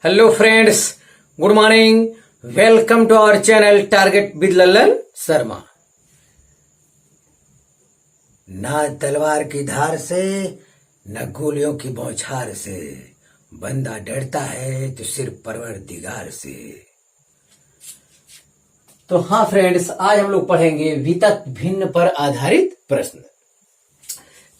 Hello friends, good morning. Welcome to our channel target with Lallan Sharma. ना तलवार की धार से न गोलियों की बौछार से बंदा डरता है तो सिर्फ परवरदिगार से। तो हाँ फ्रेंड्स, आज हम लोग पढ़ेंगे वितत भिन्न पर आधारित प्रश्न।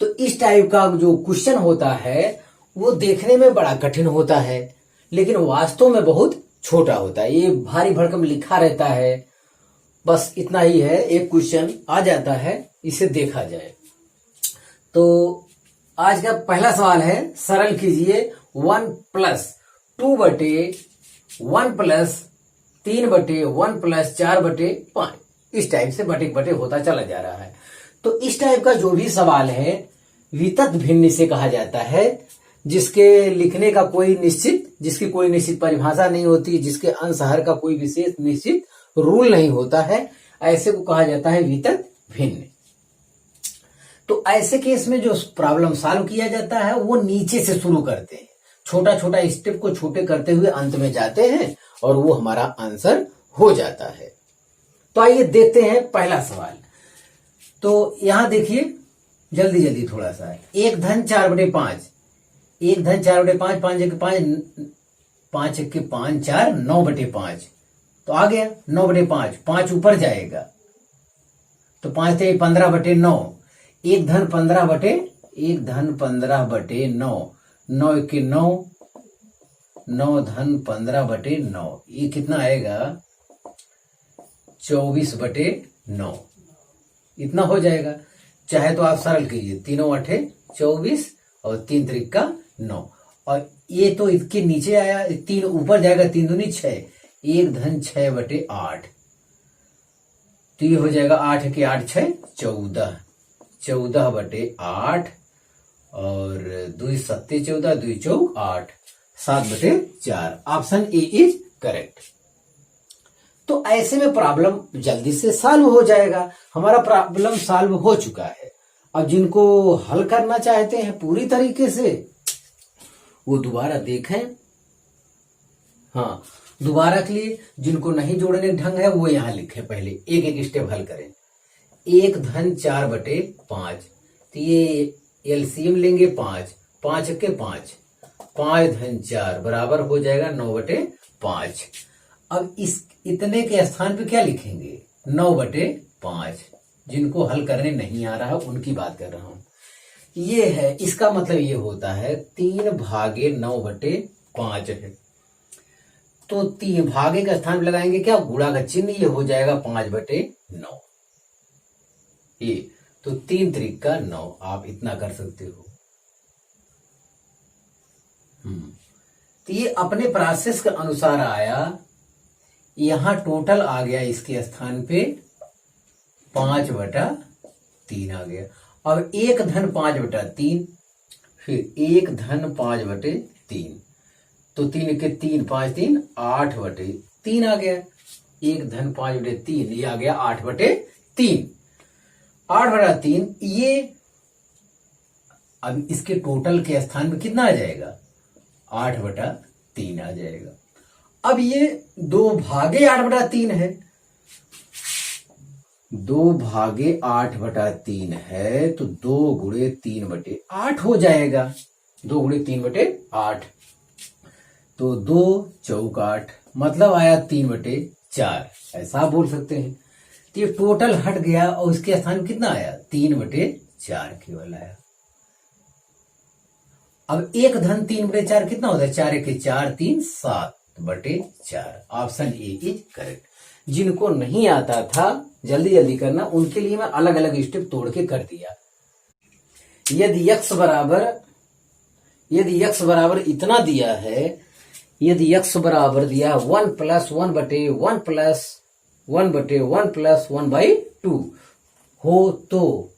तो इस टाइप का जो क्वेश्चन होता है वो देखने में बड़ा कठिन होता है, लेकिन वास्तव में बहुत छोटा होता है। ये भारी भरकम लिखा रहता है, बस इतना ही है। एक क्वेश्चन आ जाता है, इसे देखा जाए। तो आज का पहला सवाल है, सरल कीजिए 1+2/1+3/1+4/5। इस टाइप से बटे बटे होता चला जा रहा है। तो इस टाइप का जो भी सवाल है वितत भिन्न से कहा जाता है, जिसके लिखने का जिसकी कोई निश्चित परिभाषा नहीं होती, जिसके अंश हर का कोई विशेष निश्चित रूल नहीं होता है, ऐसे को कहा जाता है वितत भिन्न। तो ऐसे केस में जो प्रॉब्लम सॉल्व किया जाता है वो नीचे से शुरू करते हैं, छोटा छोटा स्टेप को छोटे करते हुए अंत में जाते हैं और वो हमारा आंसर हो जाता है। तो आइए देखते हैं पहला सवाल। तो यहां देखिए, जल्दी जल्दी थोड़ा सा। 1 धन 4/5, 1 धन 4/5, 5 1 5, 5 1 5 4, 9/5। तो आ गया 9/5, 5 ऊपर जाएगा तो 5 × 15/9। 1 धन 15/9, 9 1 9, 9 धन 15/9, ये कितना आएगा 24/9। इतना हो जाएगा। चाहे तो आप सरल कीजिए, 3 8 24 और 3 3 9। और ये तो इसके नीचे आया, 3 ऊपर जाएगा, 3 दूनी 6, 1 धन 6/8। तो ये हो जाएगा 8 के 8 6 14, 14/8 और 2 7 14, 2 4 8, 7/4। Option A is correct. तो ऐसे में प्रॉब्लम जल्दी से सॉल्व हो जाएगा। हमारा प्रॉब्लम सॉल्व हो चुका है। अब जिनको हल करना चाहते हैं पूरी तरीके से, वो दोबारा देखें। हाँ, दोबारा के लिए जिनको नहीं जोड़ने ढंग है वो यहां लिखें, पहले एक एक स्टेप हल करें। 1 धन 4/5, तो ये एलसीएम लेंगे 5, 5 के 5, 5 धन 4 बराबर हो जाएगा 9/5। अब इस इतने के स्थान पे क्या लिखेंगे 9/5। जिनको हल करने नहीं आ रहा है उनकी बात कर रहा हूं। ये है, इसका मतलब ये होता है 3/9/5 है। तो 3 भागे का स्थान पे लगाएंगे क्या, गुणा का चिन्ह, ये हो जाएगा 5/9। ये तो 3 3 9, आप इतना कर सकते हो। तो ये अपने प्रोसेस के अनुसार आया। यहां टोटल आ गया इसके स्थान पे 5/3 आ गया। अब 1 धन 5/3, फिर 1 धन 5/3, तो 3 के 3, 5 3 8/3 आ गया। 1 धन 5/3, ये आ गया 8/3। 8/3 ये अब इसके टोटल के स्थान में कितना आ जाएगा 8/3 आ जाएगा। अब ये 2 भागे 8/3 है, 2 भागे 8/3 है, तो 2 गुणे 3/8 हो जाएगा। 2 गुणे 3/8, तो 2 चौक 8, मतलब आया 3/4, ऐसा आप बोल सकते हैं। तो ये टोटल हट गया और इसके स्थान में कितना आया 3/4 केवल आया। अब 1 धन 3/4 कितना होता है, 4 1 4 3 7/4। Option A is correct. जिनको नहीं आता था जल्दी जल्दी करना, उनके लिए मैं अलग अलग स्टेप तोड़ के कर दिया। यदि x बराबर इतना दिया है, यदि x बराबर दिया 1 + 1/1 + 1/1 + 1/2 हो, तो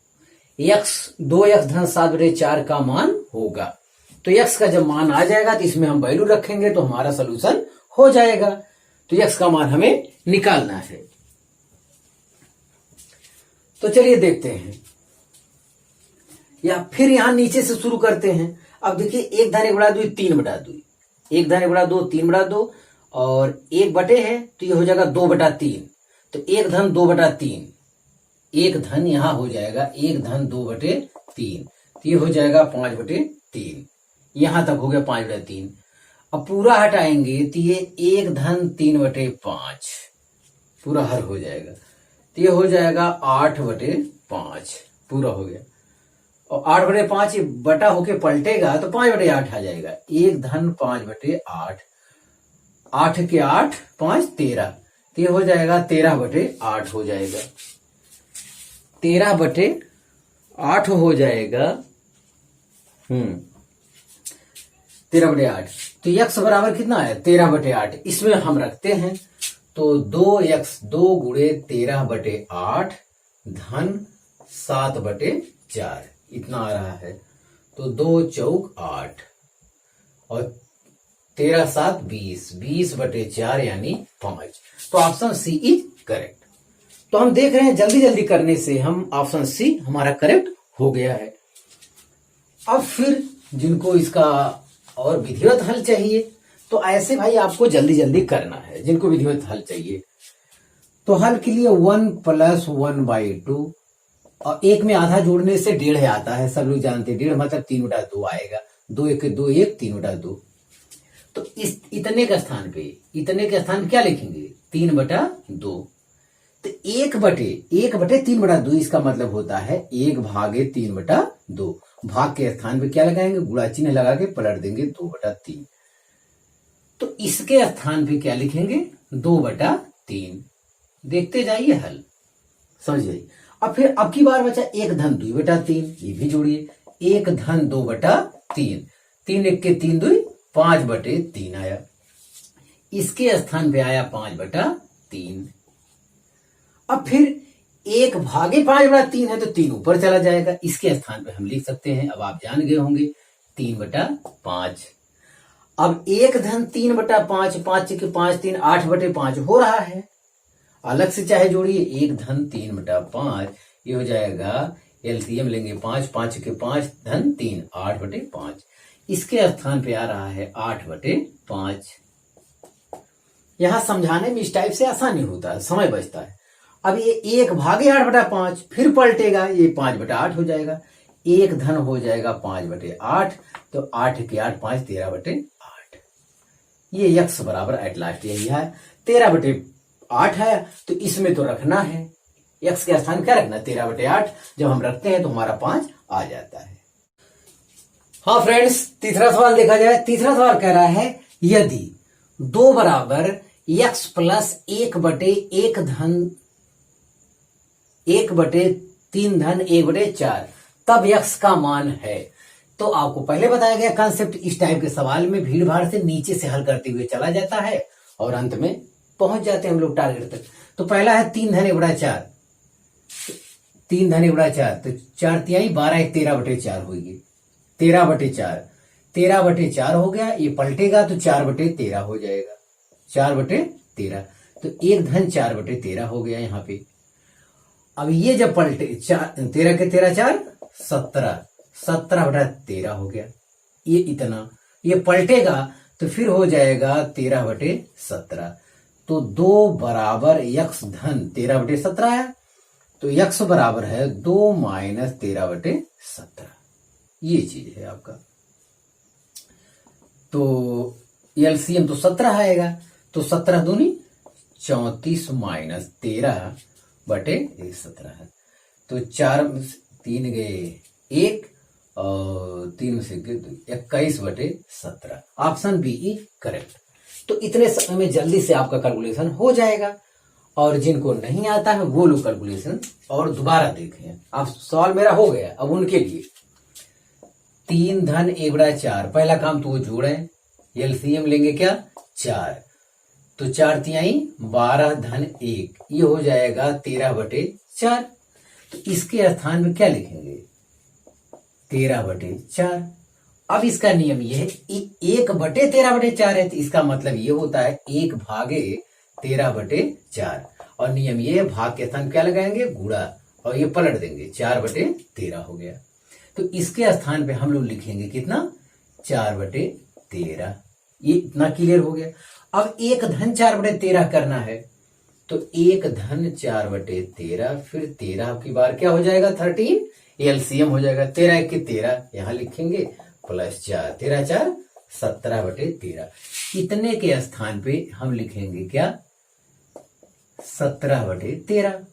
x 2x धन 7/4 का मान होगा। तो x का जब मान आ जाएगा तो इसमें हम वैल्यू रखेंगे तो हमारा सोल्यूशन हो जाएगा। तो x का मान हमें निकालना है। तो चलिए देखते हैं, या फिर यहां नीचे से शुरू करते हैं। अब देखिए 1 धन 1/2 3/2, 1 धन 1/2 3/2 और 1 है तो ये हो जाएगा 2/3। तो 1 धन 2/3, 1 धन यहां हो जाएगा 1 धन 2/3, तो ये हो जाएगा 5/3। यहां तक हो गया 5/3। अब पूरा हटाएंगे तो ये 1 धन 3/5 पूरा हर हो जाएगा, तो ये हो जाएगा 8/5 पूरा हो गया। और 8/5 ये बटा होके पलटेगा तो 5/8 आ जाएगा। 1 धन 5/8, 8 के 8 5 13, तो ये हो जाएगा 13/8 हो जाएगा। 13/8 हो जाएगा। 13/8। तो x बराबर कितना है 13/8। इसमें हम रखते हैं तो 2x 2 गुणे 13/8 धन 7/4 इतना आ रहा है। तो 2 चौक 8 और 13 7 20, 20/4 यानी 5। तो ऑप्शन सी इज करेक्ट। तो हम देख रहे हैं जल्दी जल्दी करने से हम ऑप्शन सी हमारा करेक्ट हो गया है। अब फिर जिनको इसका और विधिवत हल चाहिए तो ऐसे भाई आपको जल्दी जल्दी करना है। जिनको विधिवत हल चाहिए तो हल के लिए 1 + 1/2 और 1 में आधा जोड़ने से 1.5 आता है, सब लोग जानते हैं। 1.5 मतलब 3/2 आएगा। 2 1 2 1 3/2। तो इस इतने के स्थान पे क्या लिखेंगे 3/2। तो 1/3/2 इसका मतलब होता है 1/3/2। भाग के स्थान पे क्या लगाएंगे गुणा चिन्ह लगा के पलट देंगे 2/3। तो इसके स्थान पे क्या लिखेंगे 2/3। देखते जाइए हल, समझ जाइए। अब फिर अब की बार बचा 1 धन 2/3, ये भी जोड़िए। 1 धन 2/3, 3 1 के 3 2 5/3 आया। इसके स्थान पे आया 5/3। अब फिर 1/5/3 है तो 3 ऊपर चला जाएगा। इसके स्थान पे हम लिख सकते हैं, अब आप जान गए होंगे 3/5। अब 1 धन 3/5, 5 के 5 3 8/5 हो रहा है। अलग से चाहे जोड़िए 1 धन 3/5, ये हो जाएगा एलसीएम लेंगे 5, 5 के 5 धन 3 8/5। इसके स्थान पे आ रहा है 8/5। यहां समझाने में इस टाइप से आसानी होता है, समय बचता है। अब ये 1/8/5 फिर पलटेगा, ये 5/8 हो जाएगा। 1 धन हो जाएगा 5/8, तो 8 के 8 5 13/8। ये x बराबर एट लास्ट यही है 13/8 है। तो इसमें तो रखना है x के स्थान क्या रखना 13/8। जब हम रखते हैं तो हमारा 5 आ जाता है। हाँ फ्रेंड्स, तीसरा सवाल देखा जाए। तीसरा सवाल कह रहा है यदि 2 बराबर x + 1/1 धन 1/3 धन 1/4 तब x का मान है। तो आपको पहले बताया गया कॉन्सेप्ट, इस टाइप के सवाल में भीड़ भाड़ से नीचे से हल करते हुए चला जाता है और अंत में पहुंच जाते हैं हम लोग टारगेट तक। तो पहला है 3 धन 1/4, 3 धन 1/4 तो 4 तिहाई 12 1 13/4 होगी। 13/4, 13/4 हो गया। ये पलटेगा तो 4/13 हो जाएगा। 4/13 तो 1 धन 4/13 हो गया यहाँ पे। अब ये जब पलटे 13 के 13 4 17, 17/13 हो गया। ये इतना ये पलटेगा तो फिर हो जाएगा 13/17। तो 2 बराबर x धन 13/17 आया। तो x बराबर है 2 - 13/17। ये चीज है आपका। तो एलसीएम तो 17 आएगा। तो 17 दूनी 34 - 13/17 है। तो 4 3 गए 1 और 3 से 21/17। Option B is correct. तो इतने समय में जल्दी से आपका कैलकुलेशन हो जाएगा। और जिनको नहीं आता है वो लोग कैलकुलेशन और दोबारा देखें। अब सवाल मेरा हो गया। अब उनके लिए 3 धन 1/4 पहला काम तो वो जोड़े। एलसीएम लेंगे क्या 4, तो 4 तिहाई 12 धन 1, ये हो जाएगा 13/4। तो इसके स्थान में क्या लिखेंगे 13/4। अब इसका नियम ये है 1/13/4 है, तो इसका मतलब ये होता है 1/13/4। और नियम ये है भाग के स्थान क्या लगाएंगे गुणा और ये पलट देंगे 4/13 हो गया। तो इसके स्थान पे हम लोग लिखेंगे कितना 4/13। ये इतना क्लियर हो गया। अब 1-4/13 करना है, तो 1-4/13, फिर 13 की बार क्या हो जाएगा 13, एलसीएम हो जाएगा 13×1=13, यहां लिखेंगे +4, 13×4 17/13। इतने के स्थान पे हम लिखेंगे क्या 17/13।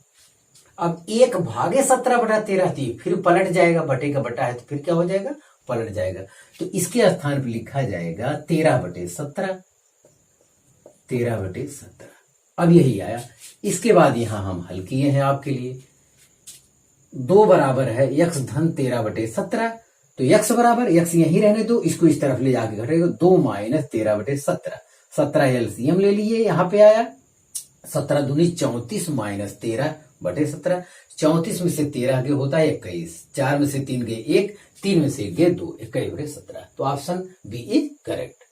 अब 1/17/13 थी, फिर पलट जाएगा, बटे का बटा है तो फिर क्या हो जाएगा पलट जाएगा, तो इसके स्थान पे लिखा जाएगा 13/17, 13/17। अब यही आया। इसके बाद यहां हम हल किए हैं आपके लिए। 2 बराबर है x धन 13/17, तो x बराबर, x यहीं रहने दो, इसको इस तरफ ले जाके घटेगा 2 - 13/17, 17 एलसीएम ले लिए, यहां पे आया 17 दूनी 34 - 13/17, 34 में से 13 गए होता है 21, 4 में से 3 गए 1, 3 में से 1 गए 2, 21/17। तो ऑप्शन बी इज करेक्ट।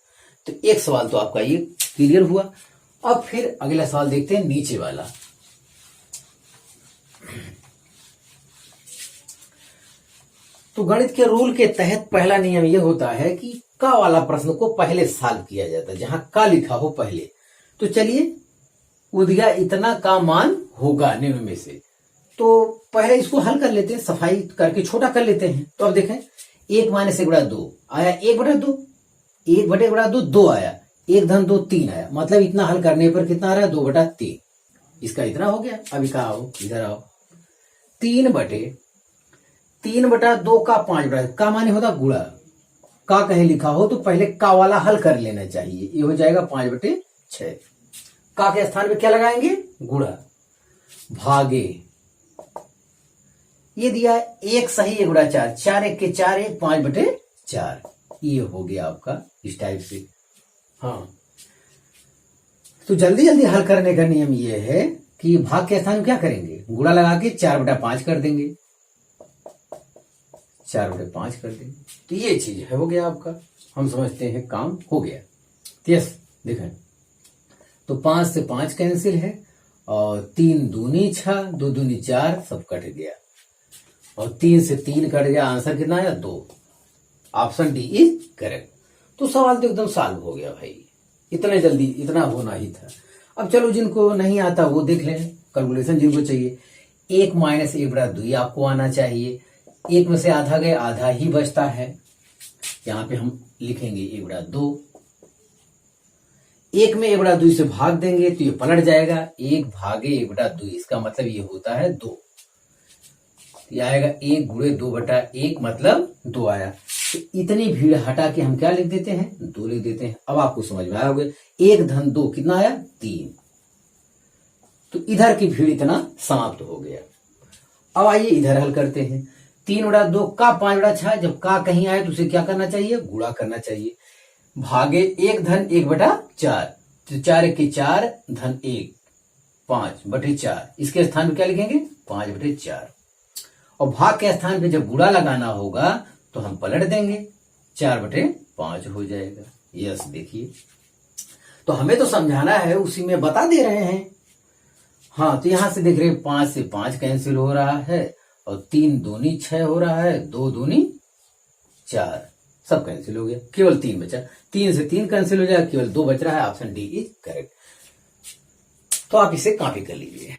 तो एक सवाल तो आपका ये क्लियर हुआ। अब फिर अगला सवाल देखते हैं, नीचे वाला। तो गणित के रूल के तहत पहला नियम यह होता है कि का वाला प्रश्न को पहले सॉल्व किया जाता है, जहां का लिखा हो पहले। तो चलिए, उदिया इतना का मान होगा निम्न में से, तो पहले इसको हल कर लेते हैं, सफाई करके छोटा कर लेते हैं। तो अब देखें 1 - 1/2 आया, 1/2, 1/2 2 आया, 1 धन 2 3 आया, मतलब इतना हल करने पर कितना आ रहा है 2/3, इसका इतना हो गया। अभी कहा आओ, इधर आओ, 3/2 का 5/, का माने होता गुणा, का कहीं लिखा हो तो पहले का वाला हल कर लेना चाहिए, ये हो जाएगा 5/6। का के स्थान पे क्या लगाएंगे गुणा, भागे, ये दिया 1 सही 1/4, 4 1 के 4 1, 5/4, ये हो गया आपका इस टाइप से। हाँ, तो जल्दी जल्दी हल करने का नियम ये है कि भाग के स्थान में क्या करेंगे, गुणा लगा के 4/5 कर देंगे, 4/5 कर देंगे। तो ये चीज है, हो गया आपका, हम समझते हैं काम हो गया। यस, देखें तो 5 से 5 कैंसिल है, और 3 दूनी 6, 2 दूनी 4, सब कट गया, और 3 से 3 कट गया, आंसर कितना आया 2। Option D is correct. तो सवाल तो एकदम सॉल्व हो गया भाई, इतने जल्दी, इतना होना ही था। अब चलो, जिनको नहीं आता वो देख लें, कैलकुलेशन जिनको चाहिए, 1 - 1/2 आपको आना चाहिए। 1 में से आधा गए, आधा ही बचता है, यहां पे हम लिखेंगे 1/2। 1 में 1/2 से भाग देंगे तो ये पलट जाएगा, 1 भागे 1/2, इसका मतलब ये होता है 2, ये आएगा 1 × 2/1, मतलब 2 आया। तो इतनी भीड़ हटा के हम क्या लिख देते हैं 2 लिख देते हैं। अब आपको समझ में आया होगा, 1 धन 2 कितना आया 3, तो इधर की भीड़ इतना समाप्त हो गया। अब आइए इधर हल करते हैं, 3/2 का 5/6, जब का कहीं आए तो उसे क्या करना चाहिए गुणा करना चाहिए, भागे 1 धन 1/4, तो 4 1 के 4 धन 1, 5/4, इसके स्थान पे क्या लिखेंगे 5/4, और भाग के स्थान पे जब गुणा लगाना होगा तो हम पलट देंगे, 4/5 हो जाएगा। यस, देखिए, तो हमें तो समझाना है, उसी में बता दे रहे हैं। हाँ, तो यहां से देख रहे हैं 5 से 5 कैंसिल हो रहा है, और 3 दूनी 6 हो रहा है, 2 दूनी 4, सब कैंसिल हो गया, केवल 3 बचा, 3 से 3 कैंसिल हो जाएगा, केवल 2 बच रहा है। Option D is correct. तो आप इसे कॉपी कर लीजिए।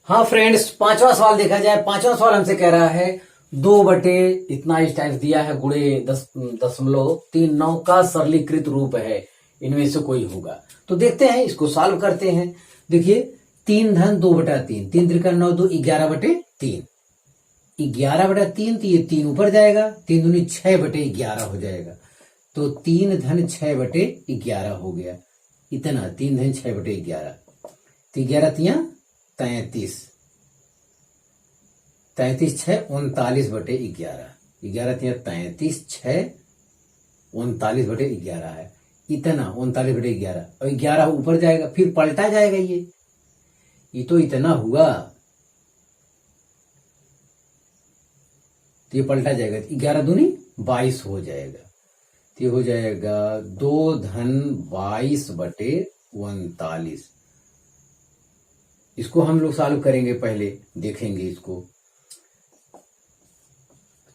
हाँ फ्रेंड्स, 5वां सवाल देखा जाए। 5वां सवाल हमसे कह रहा है 2 बटे इतना इस टाइप दिया है, गुणे 10.39 का सरलीकृत रूप है, इनमें से कोई होगा। तो देखते हैं, इसको सॉल्व करते हैं। देखिए 3 धन 2/3, 3 त्रिका 9, 2 11/3, 11/3, तो ये 3 ऊपर जाएगा, 3 दूनी 6/11 हो जाएगा, तो 3 धन 6/11 हो गया, इतना 3 धन 6/11, तो 11 तिया 33, 33 6 39/11, 11 तिया 33, 6 39/11 है, इतना 39/11, और 11 ऊपर जाएगा, फिर पलटा जाएगा, ये तो इतना हुआ, तो ये पलटा जाएगा, 11 दूनी 22 हो जाएगा, तो ये हो जाएगा 2 धन 22/39। इसको हम लोग सॉल्व करेंगे, पहले देखेंगे इसको।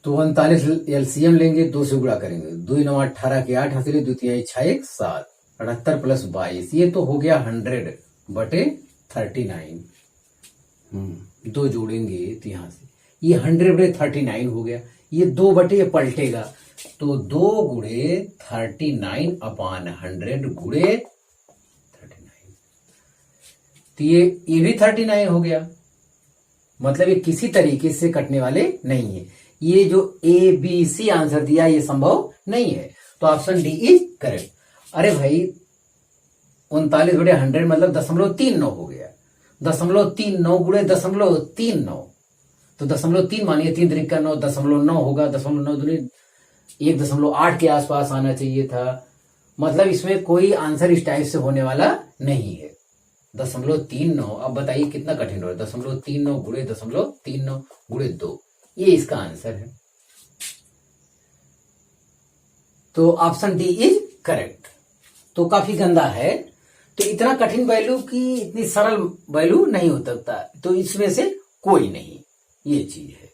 तो 39 एलसीएम लेंगे, 2 से गुणा करेंगे, 2 9 18 के 8 हासिल, 2 3 6 1 7, 78 प्लस 22, ये तो हो गया 100 बटे 39। 2 जोड़ेंगे तो यहां से ये 100 बटे 39 हो गया, ये 2 बटे ये पलटेगा, तो 2 गुणे 39 अपान 100 गुणे 39, तो ये भी 39 हो गया। मतलब ये किसी तरीके से कटने वाले नहीं है। ये जो ए बी सी आंसर दिया ये संभव नहीं है, तो ऑप्शन डी इज करेक्ट। अरे भाई 39 बटे 100 मतलब 0.39 हो गया, 0.39 गुणे 0.39, तो 0.3 मानिए, 3 3 का 9, 0.9 होगा, 0.9 दूनी 1.8 के आसपास आना चाहिए था। मतलब इसमें कोई आंसर इस टाइप से होने वाला नहीं है। 0.39, अब बताइए कितना कठिन हो रहा है, 0.39 गुणे 0.39 गुणे 2, ये इसका आंसर है। तो ऑप्शन डी इज करेक्ट। तो काफी गंदा है, तो इतना कठिन वैल्यू की इतनी सरल वैल्यू नहीं हो सकता, तो इसमें से कोई नहीं, ये चीज है।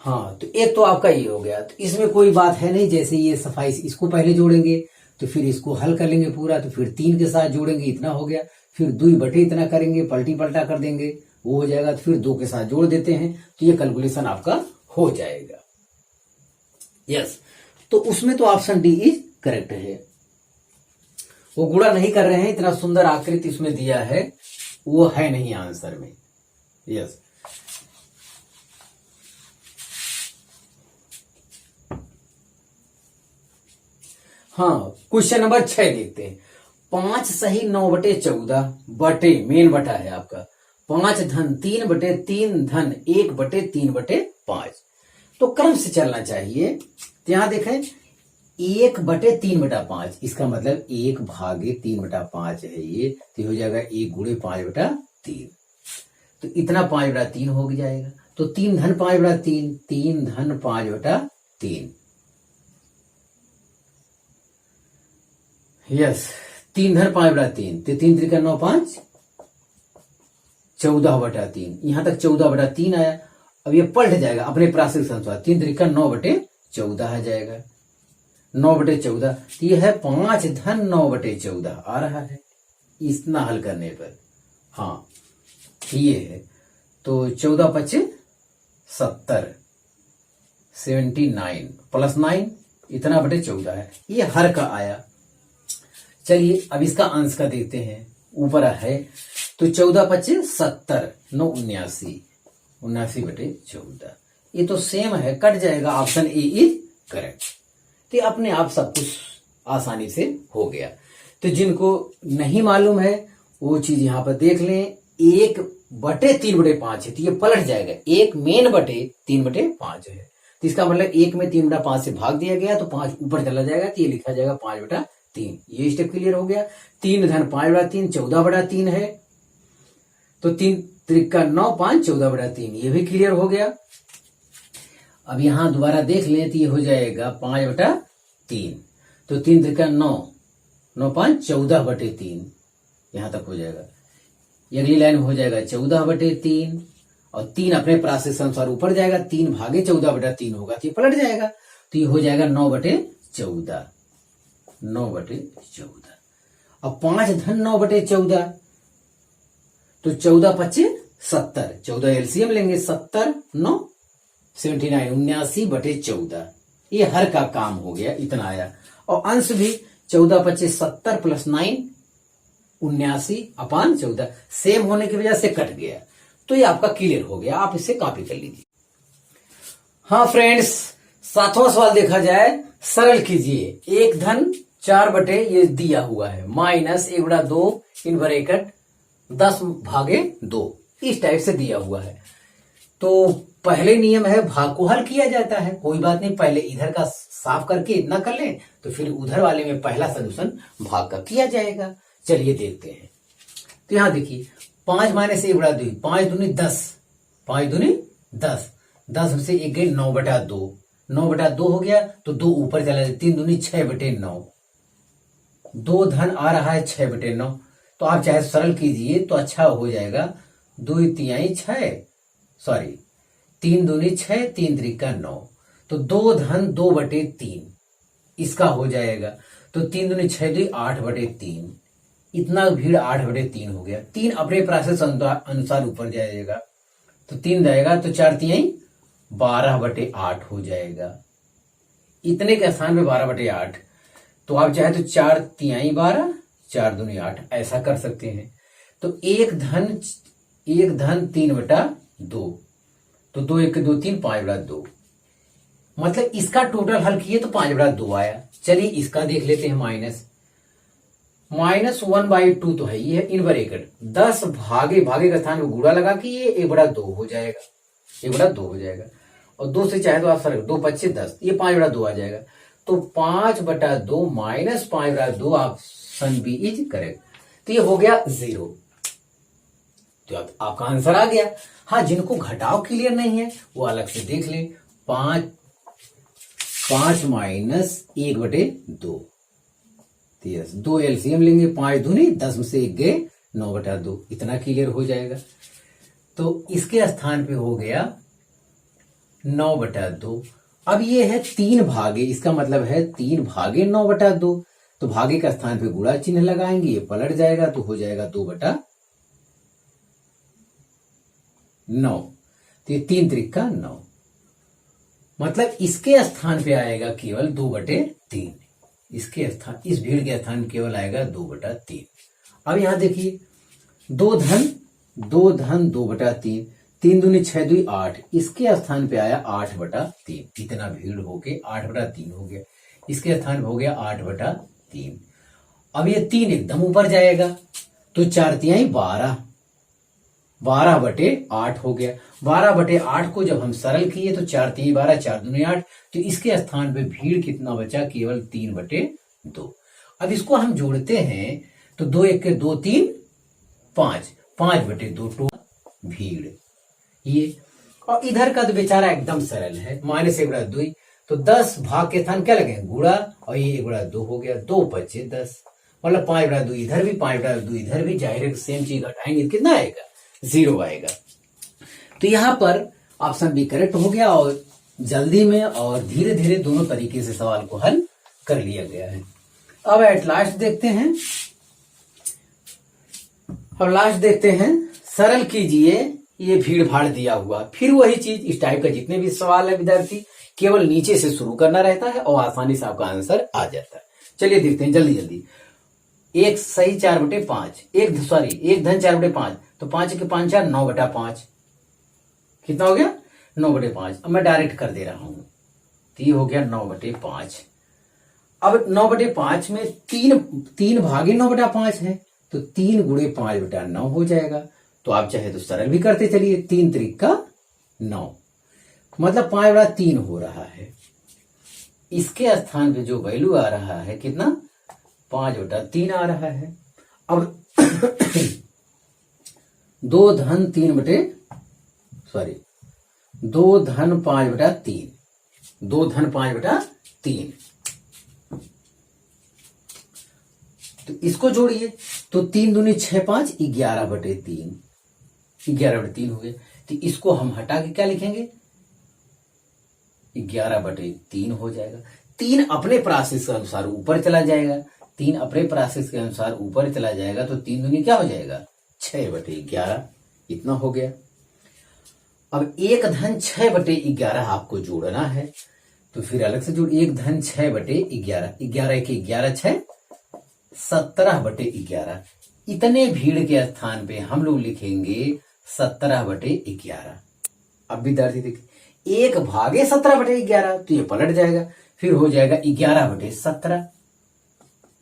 हाँ, तो एक तो आपका ये हो गया, तो इसमें कोई बात है नहीं। जैसे ये सफाई, इसको पहले जोड़ेंगे तो फिर इसको हल कर लेंगे पूरा, तो फिर 3 के साथ जोड़ेंगे, इतना हो गया, फिर 2 बटे इतना करेंगे, पलटी पलटा कर देंगे, वो हो जाएगा, तो फिर 2 के साथ जोड़ देते हैं, तो ये कैलकुलेशन आपका हो जाएगा। यस, तो उसमें तो ऑप्शन डी इज करेक्ट है। वो गुणा नहीं कर रहे हैं, इतना सुंदर आकृति उसमें दिया है, वो है नहीं आंसर में। यस, हाँ, क्वेश्चन नंबर 6 देखते हैं। 5 सही 9 बटे 14 बटे, मेन बटा है आपका, 5 धन 3 बटे 3 धन 1 बटे 3 बटे 5। तो क्रम से चलना चाहिए। तो यहां देखें 1 बटे 3 बटा 5, इसका मतलब 1 भागे 3 बटा 5 है ये, तो हो जाएगा 1 गुणे 5 बटा 3, तो इतना 5 बटा 3 हो जाएगा। तो 3 धन 5 बटा 3, 3 धन 5 बटा 3, यस, 3 धन 5 बटा 3, तो 3 3 का 9 5, 14 बटा 3, यहां तक 14 बटा 3 आया। अब ये पलट जाएगा अपने प्राकृतिक के अनुसार, 3 3 का 9 बटे 14 आ जाएगा, 9 बटे 14, तो ये है 5 धन 9 बटे 14 आ रहा है इतना हल करने पर। हाँ, ये है, तो 14 25 70, 79 प्लस 9, इतना बटे 14 है, ये हर का आया। चलिए अब इसका अंश का देखते हैं, ऊपर है, तो 14 25 70, 9 79, 79 बटे 14, ये तो सेम है, कट जाएगा, ऑप्शन ए इज करेक्ट। तो अपने आप सब कुछ आसानी से हो गया। तो जिनको नहीं मालूम है वो चीज यहां पर देख लें, 1 बटे 3 बटे 5 है, तो ये पलट जाएगा, 1 मेन बटे 3 बटे 5 है, तो इसका मतलब 1 में 3 बटा 5 से भाग दिया गया, तो 5 ऊपर चला जाएगा, तो ये लिखा जाएगा 5 बटा 3। ये स्टेप क्लियर हो गया। 3 धन 5 बटा 3, 14 बटा 3 है, तो 3 3 का 9 5, 14 बटा 3, ये भी क्लियर हो गया। अब यहां दोबारा देख लें, तो ये हो जाएगा 5 बटा 3, तो 3 3 का 9, 9 5 14 बटे 3, यहां तक हो जाएगा। ये अगली लाइन हो जाएगा 14 बटे 3, और 3 अपने प्राकृतिक अनुसार ऊपर जाएगा, 3 भागे 14 बटा 3 होगा, तो ये पलट जाएगा, तो ये हो जाएगा 9 बटे 14, 9 बटे 14। अब 5 धन 9 बटे 14, तो 14 25 70, 14 एलसीएम लेंगे, 70 9 79, 79 बटे 14, ये हर का काम हो गया, इतना आया। और अंश भी 14 25 70 प्लस 9 79 अपान 14, सेम होने की वजह से कट गया, तो ये आपका क्लियर हो गया, आप इसे कॉपी कर लीजिए। हाँ फ्रेंड्स, 7वां सवाल देखा जाए, सरल कीजिए। 1 धन 4 बटे, ये दिया हुआ है, माइनस 1 बटा 2 इन ब्रैकेट 10 भागे 2, इस टाइप से दिया हुआ है। तो पहले नियम है भाग को हल किया जाता है, कोई बात नहीं, पहले इधर का साफ करके इतना कर लें, तो फिर उधर वाले में पहला सॉल्यूशन भाग का किया जाएगा। चलिए देखते हैं। तो यहां देखिए 5 माइनस 1 बटा 2, 5 दूनी 10, 5 दूनी 10, 10 में से 1 गए 9 बटा 2, 9 बटा 2 हो गया, तो 2 ऊपर चला जाए, 3 दूनी 6 बटे 9, 2 धन आ रहा है 6 बटे 9, तो आप चाहे सरल कीजिए तो अच्छा हो जाएगा। 2 तिहाई 6, सॉरी 3 दूनी 6, 3 त्रिका 9, तो 2 धन 2/3 इसका हो जाएगा। तो 3 दूनी 6 2 8/3, इतना भीड़ 8/3 हो गया। 3 अपने प्रोसेस अनुसार ऊपर जाएगा, तो 3 जाएगा तो 4 तिहाई 12/8 हो जाएगा। इतने के स्थान पे 12/8, तो आप चाहे तो 4 तिहाई 12, 4 दूनी 8 ऐसा कर सकते हैं। तो एक धन 3/2, तो 2 1 2 3 5/2, मतलब इसका टोटल हल किए तो 5/2 आया। चलिए इसका देख लेते हैं। -1/2 तो है, ये है इन ब्रैकेट 10 भागे का स्थान में गुणा लगा कि ये 1/2 हो जाएगा, 1/2 हो जाएगा। और 2 से चाहे तो आप सर 2 25 10, ये 5/2 आ जाएगा। तो 5/2 -5/2 ऑप्शन बी इज करेक्ट। तो ये हो गया 0। तो आपका आंसर आ गया। हाँ, जिनको घटाव क्लियर नहीं है वो अलग से देख ले। 5 -1/2, 2 एलसीएम लेंगे, 5 दूनी 10 में से 1 गए 9/2, इतना क्लियर हो जाएगा। तो इसके स्थान पे हो गया 9/2। अब ये है 3 भागे, इसका मतलब है 3 भागे 9/2, तो भागे का स्थान पे गुणा चिन्ह लगाएंगे, ये पलट जाएगा तो हो जाएगा 2/9। तो ये 3 त्रिका 9, मतलब इसके स्थान पे आएगा केवल 2/3। इसके स्थान, इस भीड़ के स्थान केवल आएगा 2/3। अब यहां देखिए 2 धन 2/3, 3 दूनी 6 2 8, इसके स्थान पे आया 8/3। इतना भीड़ होके 8/3 हो गया, इसके स्थान पे हो गया 8/3। अब ये 3 एकदम ऊपर जाएगा, तो 4 तिहाई 12, 12/8 हो गया। 12/8 को जब हम सरल किए तो 4 तिहाई 12, 4 दूनी 8, तो इसके स्थान पे भीड़ कितना बचा? केवल 3/2। अब इसको हम जोड़ते हैं तो 2 1 के 2 3 5, 5/2 टोटल भीड़ ये। और इधर का तो बेचारा एकदम सरल है, -1/2, तो 10 भाग के स्थान क्या लगे? गुणा, और ये 1/2 हो गया। 2 25 10, मतलब 5/2 इधर भी, 5/2 इधर भी। जाहिर सेम चीज घटाएंगे कितना आएगा? 0 आएगा। तो यहां पर ऑप्शन बी करेक्ट हो गया, और जल्दी में और धीरे धीरे दोनों तरीके से सवाल को हल कर लिया गया है। अब एट लास्ट देखते हैं, सरल कीजिए ये भीड़ भाड़ दिया हुआ। फिर वही चीज, इस टाइप का जितने भी सवाल है विद्यार्थी, केवल नीचे से शुरू करना रहता है और आसानी से आपका आंसर आ जाता है। चलिए देखते हैं जल्दी। 1 सही 4/5, 1 धन 4/5, तो 5 के 5 4, 9/5, कितना हो गया? 9/5। अब मैं डायरेक्ट कर दे रहा हूं, तो ये हो गया 9/5। अब 9/5 में 3 भागे 9/5 है, तो 3 गुणे 5/9 हो जाएगा। तो आप चाहे तो सरल भी करते चलिए, 3 त्रिका 9, मतलब 5/3 हो रहा है। इसके स्थान पे जो वैल्यू आ रहा है कितना? 5/3 आ रहा है। अब 2 धन 5/3, 2 धन 5/3, तो इसको जोड़िए, तो 3 दूनी 6 5, 11/3, 11/3 हो गया। तो इसको हम हटा के क्या लिखेंगे? 11/3 हो जाएगा। 3 अपने प्रोसेस के अनुसार ऊपर चला जाएगा, 3 अपने प्रोसेस के अनुसार ऊपर चला जाएगा, तो 3 दूनी क्या हो जाएगा? 6/11, इतना हो गया। अब 1 धन 6/11 आपको जोड़ना है, तो फिर अलग से जोड़। 1 धन 6/11, 11 के 11 6, 17/11। इतने भीड़ के स्थान पे हम लोग लिखेंगे 17/11। अब विद्यार्थी देखिए, 1 भागे 17/11, तो ये पलट जाएगा, फिर हो जाएगा 11/17,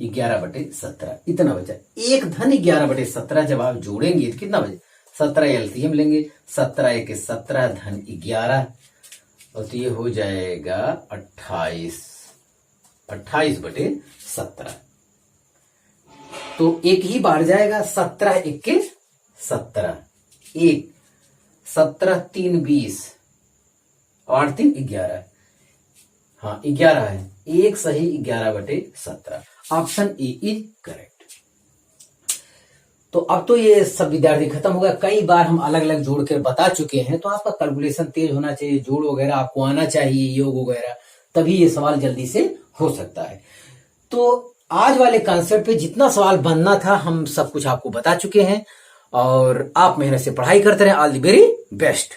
11/17, इतना बचा। 1 धन 11/17 जब आप जोड़ेंगे तो कितना बचे? 17 एलसीएम लेंगे, 17 1 17 धन 11, और तो ये हो जाएगा 28/17। तो एक ही बार जाएगा, 17 1 17, 1 17 3 20, 8 3 11, हाँ 11 है, 1 सही 11/17। Option A is correct. तो तो अब तो ये सब विद्यार्थी खत्म हो गया। कई बार हम अलग अलग जोड़ कर बता चुके हैं, तो आपका कैलकुलेशन तेज होना चाहिए, जोड़ वगैरह आपको आना चाहिए, योग वगैरह, तभी ये सवाल जल्दी से हो सकता है। तो आज वाले कॉन्सेप्ट पे जितना सवाल बनना था हम सब कुछ आपको बता चुके हैं, और आप मेहनत से पढ़ाई करते रहे। All the very best.